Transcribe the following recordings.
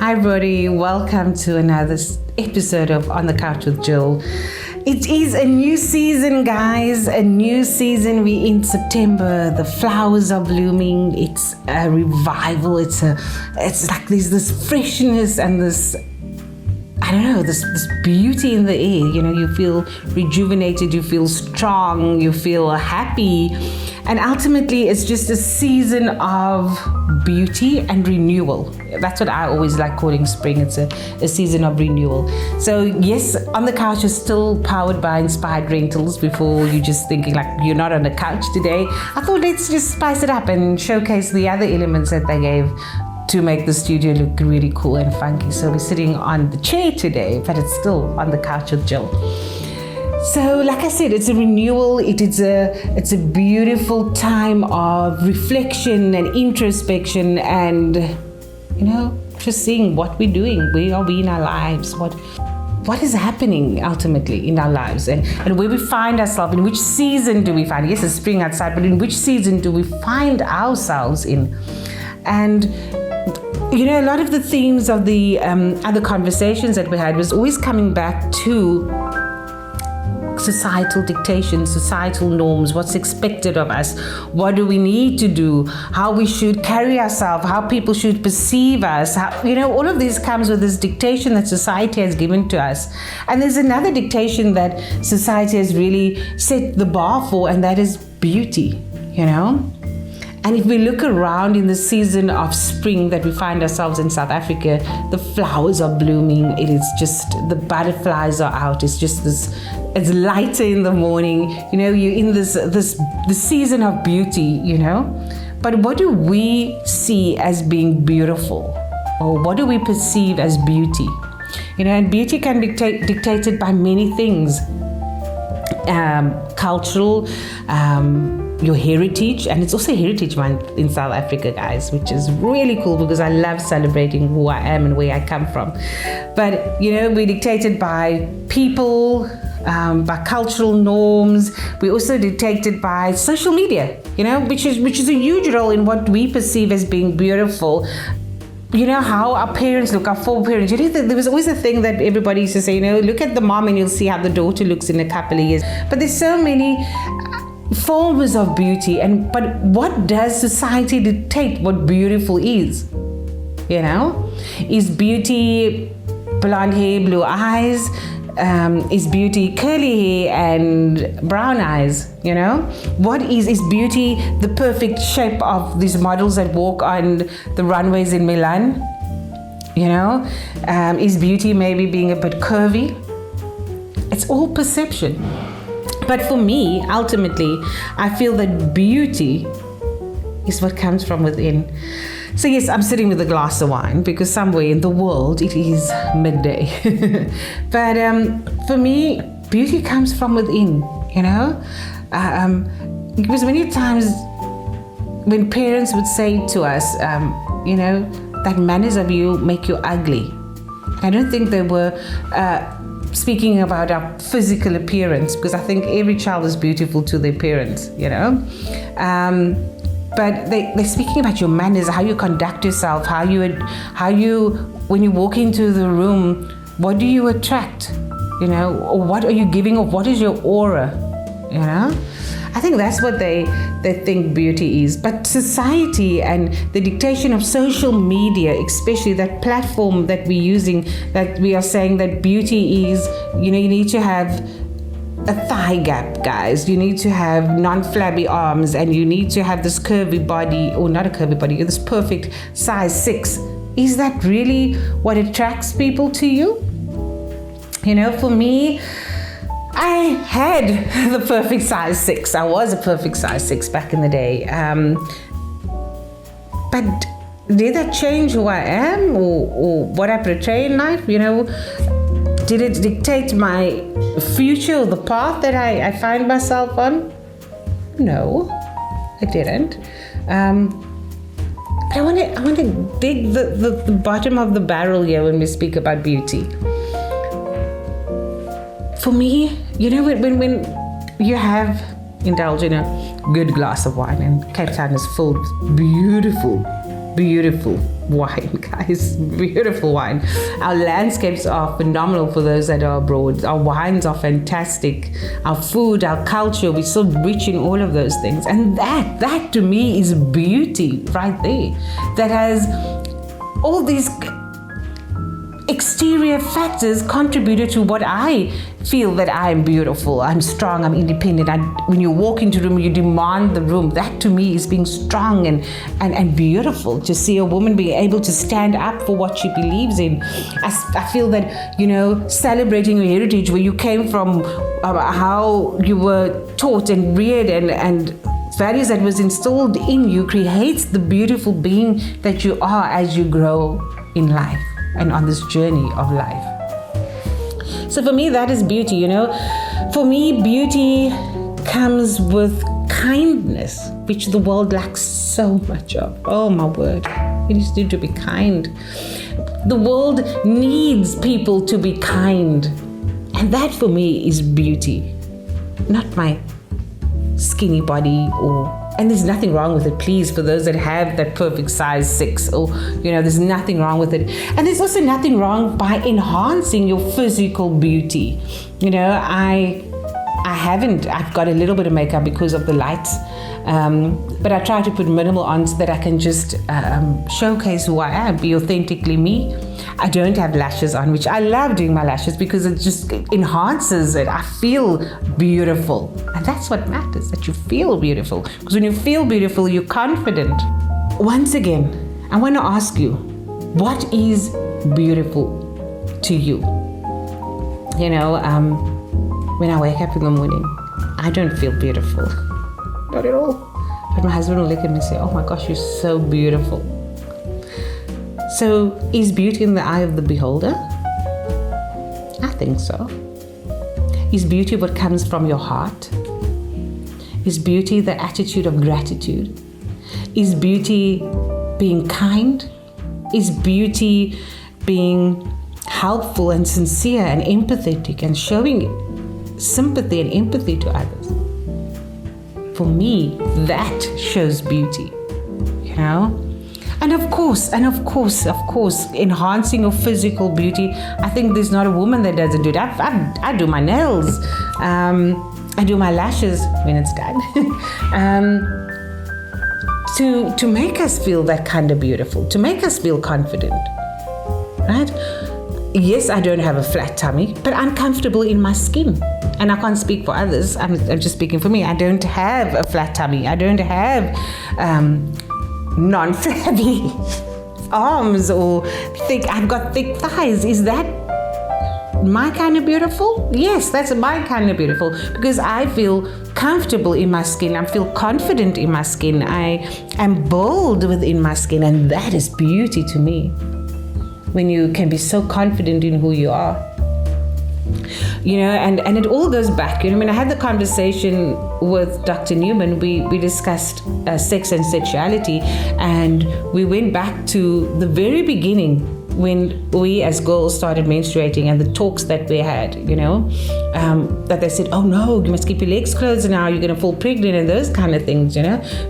Hi, Brody. Welcome to another episode of On the Couch with Jill. It is a new season, guys. A new season. We're in September. The flowers are blooming. It's a revival. It's like there's this freshness and this, I don't know, this beauty in the air. You know, you feel rejuvenated. You feel strong. You feel happy. And ultimately, it's just a season of beauty and renewal. That's what I always like calling spring. It's a season of renewal. So yes, On the Couch is still powered by Inspired Rentals. Before you just thinking like you're not on the couch today, I thought let's just spice it up and showcase the other elements that they gave to make the studio look really cool and funky. So we're sitting on the chair today, but it's still On the Couch with Jill. So like I said, it's a renewal. It's a beautiful time of reflection and introspection and, you know, just seeing what we're doing. Where are we in our lives? What is happening ultimately in our lives and where we find ourselves, in which season do we find, yes, it's spring outside, but in which season do we find ourselves in? And you know, a lot of the themes of the other conversations that we had was always coming back to societal dictations, societal norms, what's expected of us, what do we need to do, how we should carry ourselves, how people should perceive us, how, you know, all of this comes with this dictation that society has given to us. And there's another dictation that society has really set the bar for, and that is beauty, you know. And if we look around in the season of spring that we find ourselves in South Africa, the flowers are blooming. It is just, the butterflies are out. It's just this, it's lighter in the morning. You know, you're in the season of beauty, you know. But what do we see as being beautiful? Or what do we perceive as beauty? You know, and beauty can be dictated by many things. Cultural, your heritage, and it's also Heritage Month in South Africa, guys, which is really cool because I love celebrating who I am and where I come from. But you know, we're dictated by people, by cultural norms. We're also dictated by social media, you know, which is a huge role in what we perceive as being beautiful. You know, how our parents look, our foreparents. You know, there was always a thing that everybody used to say, you know, look at the mom and you'll see how the daughter looks in a couple of years. But there's so many forms of beauty, but what does society dictate what beautiful is? You know, is beauty blonde hair, blue eyes? Is beauty curly hair and brown eyes? You know, what is beauty the perfect shape of these models that walk on the runways in Milan? You know, is beauty maybe being a bit curvy? It's all perception. But for me, ultimately, I feel that beauty is what comes from within. So yes, I'm sitting with a glass of wine because somewhere in the world it is midday. But for me, beauty comes from within, you know. Because many times when parents would say to us, you know, that manners of you make you ugly. I don't think they were speaking about our physical appearance, because I think every child is beautiful to their parents, you know. But they're speaking about your manners, how you conduct yourself, how you, when you walk into the room, what do you attract, you know, or what are you giving off? What is your aura, you know? I think that's what they think beauty is. But society and the dictation of social media, especially that platform that we're using, that we are saying that beauty is, you know, you need to have a thigh gap, guys. You need to have non-flabby arms, and you need to have this curvy body, or not a curvy body, this perfect size 6. Is that really what attracts people to you? You know, for me, I had the perfect size 6. I was a perfect size 6 back in the day. But did that change who I am or what I portray in life? You know, did it dictate my future or the path that I find myself on? No, it didn't. But I want to dig the bottom of the barrel here when we speak about beauty. For me, you know, when you indulge in a good glass of wine, and Cape Town is filled with beautiful beautiful wine, guys. Beautiful wine. Our landscapes are phenomenal for those that are abroad. Our wines are fantastic. Our food, our culture, we're so rich in all of those things. And that to me is beauty right there. That has all these exterior factors contributed to what I feel that I am beautiful, I'm strong, I'm independent. When you walk into the room, you demand the room. That to me is being strong and beautiful. To see a woman being able to stand up for what she believes in. I feel that, celebrating your heritage, where you came from, how you were taught and reared and values that was installed in you, creates the beautiful being that you are as you grow in life and on this journey of life. So for me, that is beauty, For me, beauty comes with kindness, which the world lacks so much of. Oh my word, we need to be kind. The world needs people to be kind. And that for me is beauty, not my skinny body and there's nothing wrong with it, please, for those that have that perfect size 6 there's nothing wrong with it. And there's also nothing wrong by enhancing your physical beauty. I've got a little bit of makeup because of the light, but I try to put minimal on so that I can just showcase who I am, be authentically me. I don't have lashes on, which I love doing my lashes because it just enhances it. I feel beautiful. And that's what matters, that you feel beautiful. Because when you feel beautiful, you're confident. Once again, I want to ask you, what is beautiful to you? When I wake up in the morning, I don't feel beautiful. Not at all. But my husband will look at me and say, oh my gosh, you're so beautiful. So is beauty in the eye of the beholder? I think so. Is beauty what comes from your heart? Is beauty the attitude of gratitude? Is beauty being kind? Is beauty being helpful and sincere and empathetic and showing sympathy and empathy to others? For me, that shows beauty, And of course, enhancing your physical beauty. I think there's not a woman that doesn't do that. I do my nails. I do my lashes when it's done. To make us feel that kind of beautiful, to make us feel confident, right? Yes, I don't have a flat tummy, but I'm comfortable in my skin. And I can't speak for others. I'm just speaking for me. I don't have a flat tummy. I don't have non-flabby arms or I've got thick thighs. Is that my kind of beautiful? Yes, that's my kind of beautiful because I feel comfortable in my skin. I feel confident in my skin. I am bold within my skin, and that is beauty to me. When you can be so confident in who you are. And it all goes back. When I had the conversation with Dr. Newman, we discussed sex and sexuality, and we went back to the very beginning when we as girls started menstruating and the talks that we had, that they said, oh no, you must keep your legs closed now, you're going to fall pregnant and those kind of things,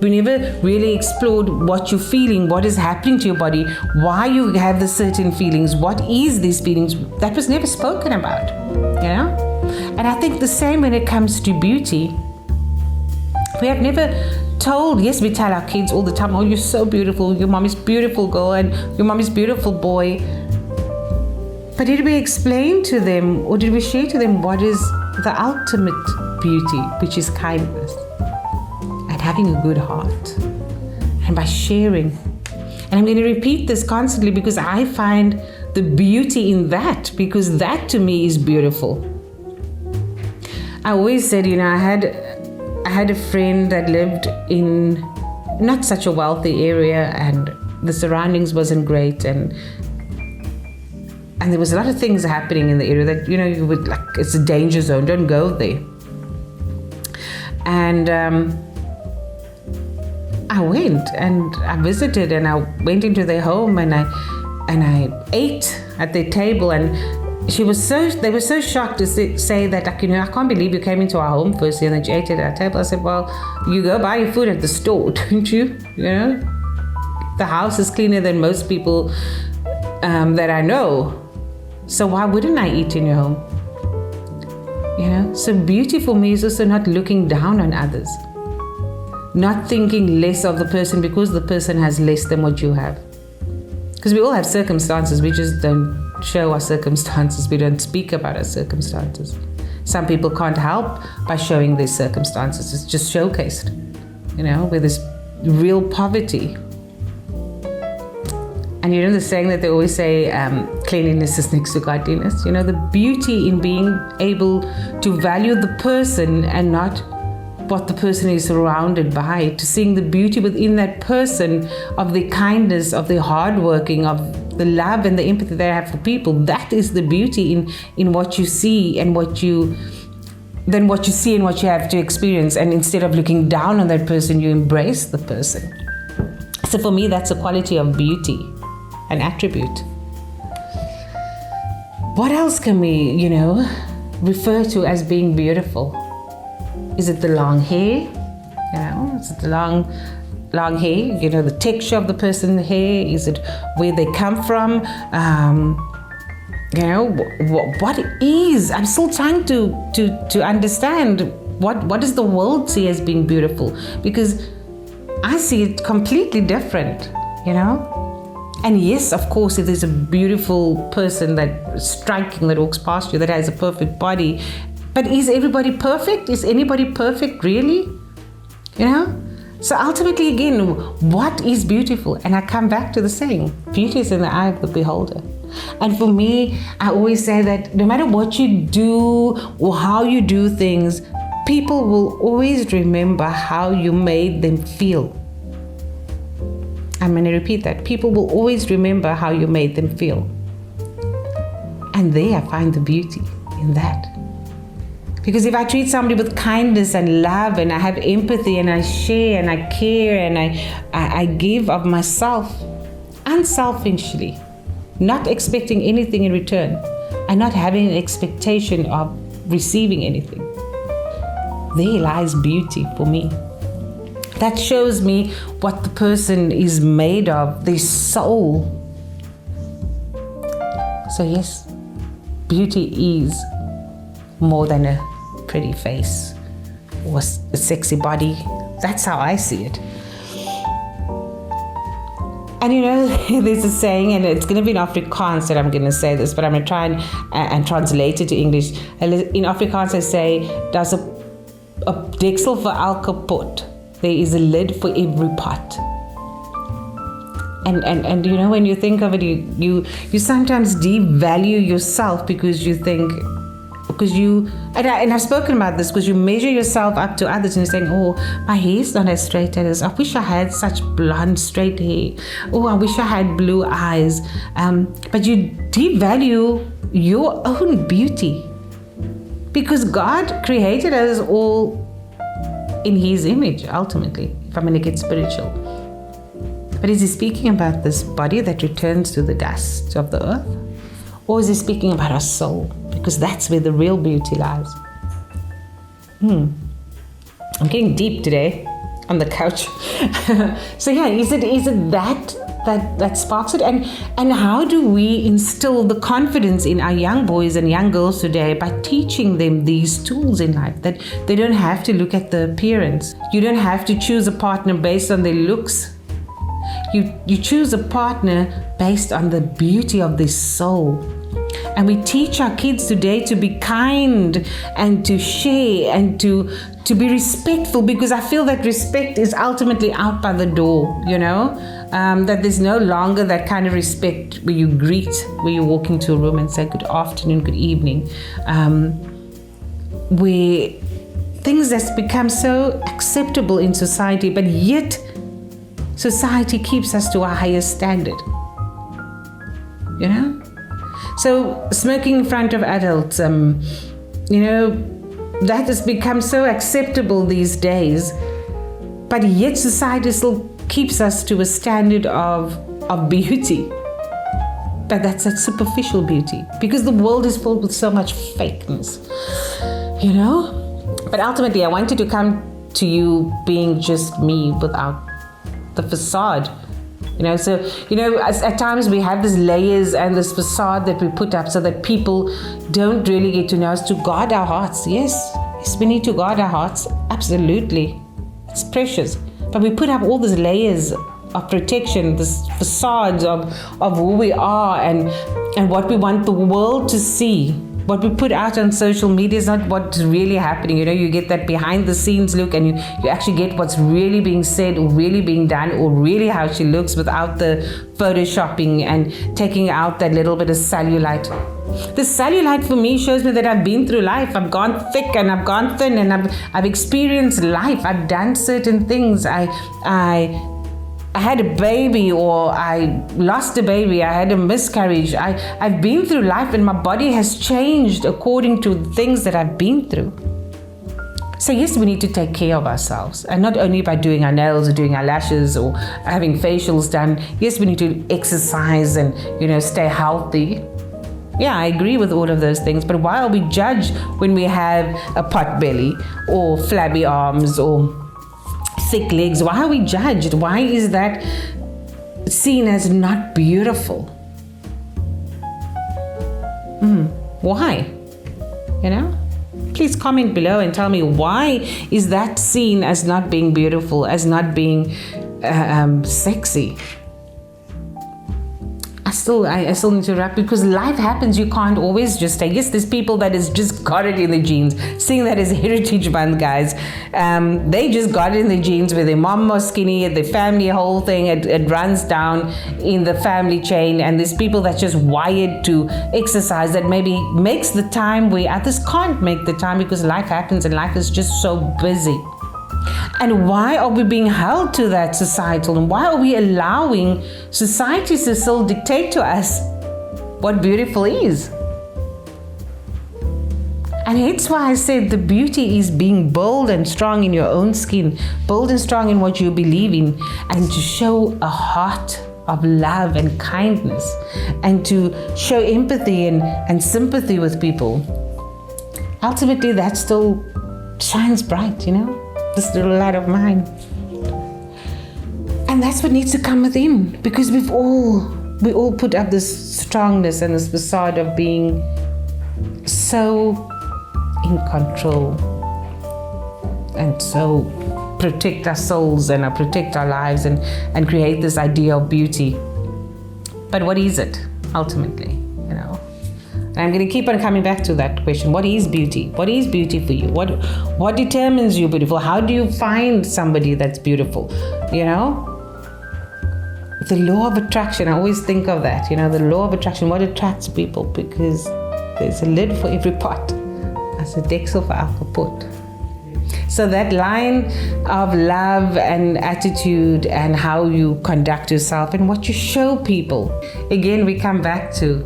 We never really explored what you're feeling, what is happening to your body, why you have the certain feelings, what is these feelings. That was never spoken about, And I think the same when it comes to beauty. We have never told, yes, we tell our kids all the time, oh, you're so beautiful, your mom is beautiful girl and your mom is beautiful boy. But did we explain to them or did we share to them what is the ultimate beauty, which is kindness and having a good heart? And by sharing, and I'm going to repeat this constantly because I find the beauty in that, because that to me is beautiful. I always said, I had a friend that lived in not such a wealthy area and the surroundings wasn't great and there was a lot of things happening in the area that, you would it's a danger zone, don't go there. And I went and I visited and I went into their home and I ate at their table and they were so shocked to say that, I can't believe you came into our home first and that you ate at our table. I said, well, you go buy your food at the store, don't you? The house is cleaner than most people that I know. So why wouldn't I eat in your home? So beauty for me is also not looking down on others, not thinking less of the person because the person has less than what you have. Because we all have circumstances, we just don't show our circumstances, we don't speak about our circumstances. Some people can't help by showing their circumstances, it's just showcased, where there's real poverty. And the saying that they always say, cleanliness is next to godliness. The beauty in being able to value the person and not what the person is surrounded by, to seeing the beauty within that person, of the kindness, of the hardworking, of the love and the empathy they have for people. That is the beauty in what you see and what you see and what you have to experience. And instead of looking down on that person, you embrace the person. So for me, that's a quality of beauty, an attribute. What else can we, refer to as being beautiful? Is it the long hair? Is it the long hair? The texture of the person's hair? Is it where they come from? What is? I'm still trying to understand what does the world see as being beautiful? Because I see it completely different, And yes, of course, if there's a beautiful person that's striking, that walks past you, that has a perfect body, but is everybody perfect? Is anybody perfect, really? So ultimately, again, what is beautiful? And I come back to the saying, beauty is in the eye of the beholder. And for me, I always say that no matter what you do or how you do things, people will always remember how you made them feel. I'm going to repeat that. People will always remember how you made them feel. And there I find the beauty in that. Because if I treat somebody with kindness and love, and I have empathy, and I share and I care, and I give of myself unselfishly, not expecting anything in return, and not having an expectation of receiving anything, there lies beauty for me. That shows me what the person is made of, their soul. So yes, beauty is more than a pretty face or a sexy body. That's how I see it. And there's a saying, and it's going to be in Afrikaans that I'm going to say this, but I'm going to try and translate it to English. In Afrikaans I say, "Daar's 'n deksel vir elke pot. There is a lid for every pot." And when you think of it, you sometimes devalue yourself because you think, and I've spoken about this, because you measure yourself up to others and you're saying, oh, my hair's not as straight as, I wish I had such blonde straight hair. Oh, I wish I had blue eyes. But you devalue your own beauty, because God created us all in His image, ultimately, if I'm going to get spiritual. But is He speaking about this body that returns to the dust of the earth? Or is He speaking about our soul? Because that's where the real beauty lies. I'm getting deep today on the couch. So yeah, is it that sparks it? And how do we instill the confidence in our young boys and young girls today by teaching them these tools in life, that they don't have to look at the appearance. You don't have to choose a partner based on their looks. You choose a partner based on the beauty of their soul. And we teach our kids today to be kind and to share and to be respectful, because I feel that respect is ultimately out by the door, that there's no longer that kind of respect where you greet, where you walk into a room and say good afternoon, good evening, where things that's become so acceptable in society, but yet society keeps us to a higher standard, So smoking in front of adults, that has become so acceptable these days, but yet society still keeps us to a standard of beauty. But that's that superficial beauty, because the world is filled with so much fakeness, But ultimately, I wanted to come to you being just me without the facade So at times we have these layers and this facade that we put up so that people don't really get to know us, to guard our hearts. Yes, we need to guard our hearts, absolutely. It's precious. But we put up all these layers of protection, this facades of who we are and what we want the world to see. What we put out on social media is not what's really happening. You get that behind the scenes look, and you actually get what's really being said or really being done or really how she looks without the photoshopping and taking out that little bit of cellulite. The cellulite for me shows me that I've been through life. I've gone thick and I've gone thin, and I've experienced life. I've done certain things. I had a baby, or I lost a baby, I had a miscarriage. I've been through life, and my body has changed according to the things that I've been through. So yes, we need to take care of ourselves, and not only by doing our nails or doing our lashes or having facials done. Yes, we need to exercise and stay healthy. Yeah, I agree with all of those things, but why are we judged when we have a pot belly or flabby arms or thick legs? Why are we judged? Why is that seen as not beautiful? Why? Please comment below and tell me, why is that seen as not being beautiful, as not being sexy? I still need to wrap, because life happens. You can't always just say, yes, there's people that has just got it in the genes. Seeing that as Heritage Month, guys. They just got it in the genes, where their mom was skinny, their family, whole thing, it runs down in the family chain. And there's people that's just wired to exercise, that maybe makes the time where others can't make the time, because life happens and life is just so busy. And why are we being held to that societal? And why are we allowing society to still dictate to us what beautiful is? And it's why I said the beauty is being bold and strong in your own skin, bold and strong in what you believe in, and to show a heart of love and kindness, and to show empathy and sympathy with people. Ultimately, that still shines bright, this little light of mine. And that's what needs to come within, because we all put up this strongness and this facade of being so in control and so protect our souls and protect our lives and create this idea of beauty. But what is it ultimately? And I'm going to keep on coming back to that question. What is beauty? What is beauty for you? What determines you beautiful? How do you find somebody that's beautiful? The law of attraction, I always think of that. The law of attraction, what attracts people? Because there's a lid for every pot. There's a Dexel for alcohol pot. So that line of love and attitude and how you conduct yourself and what you show people. Again, we come back to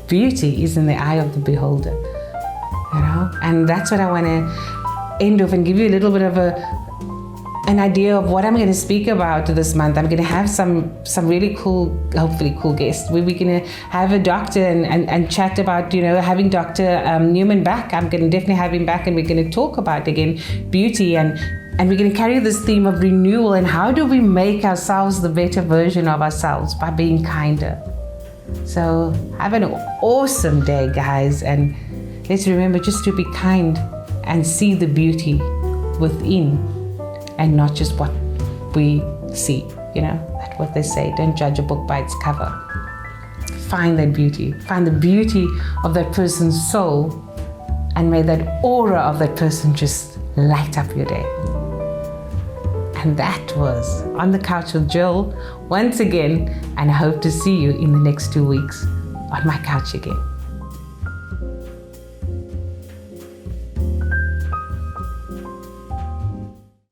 beauty is in the eye of the beholder, and that's what I want to end off and give you a little bit of an idea of what I'm going to speak about this month. I'm going to have some really cool, hopefully cool guests. We're going to have a doctor and chat about, having Dr. Newman back. I'm going to definitely have him back, and we're going to talk about, again, beauty, and we're going to carry this theme of renewal, and how do we make ourselves the better version of ourselves by being kinder. So have an awesome day, guys, and let's remember just to be kind and see the beauty within, and not just what we see. That's what they say, don't judge a book by its cover. Find that beauty, find the beauty of that person's soul, and may that aura of that person just light up your day. And that was On the Couch with Jill once again, and I hope to see you in the next 2 weeks on my couch again.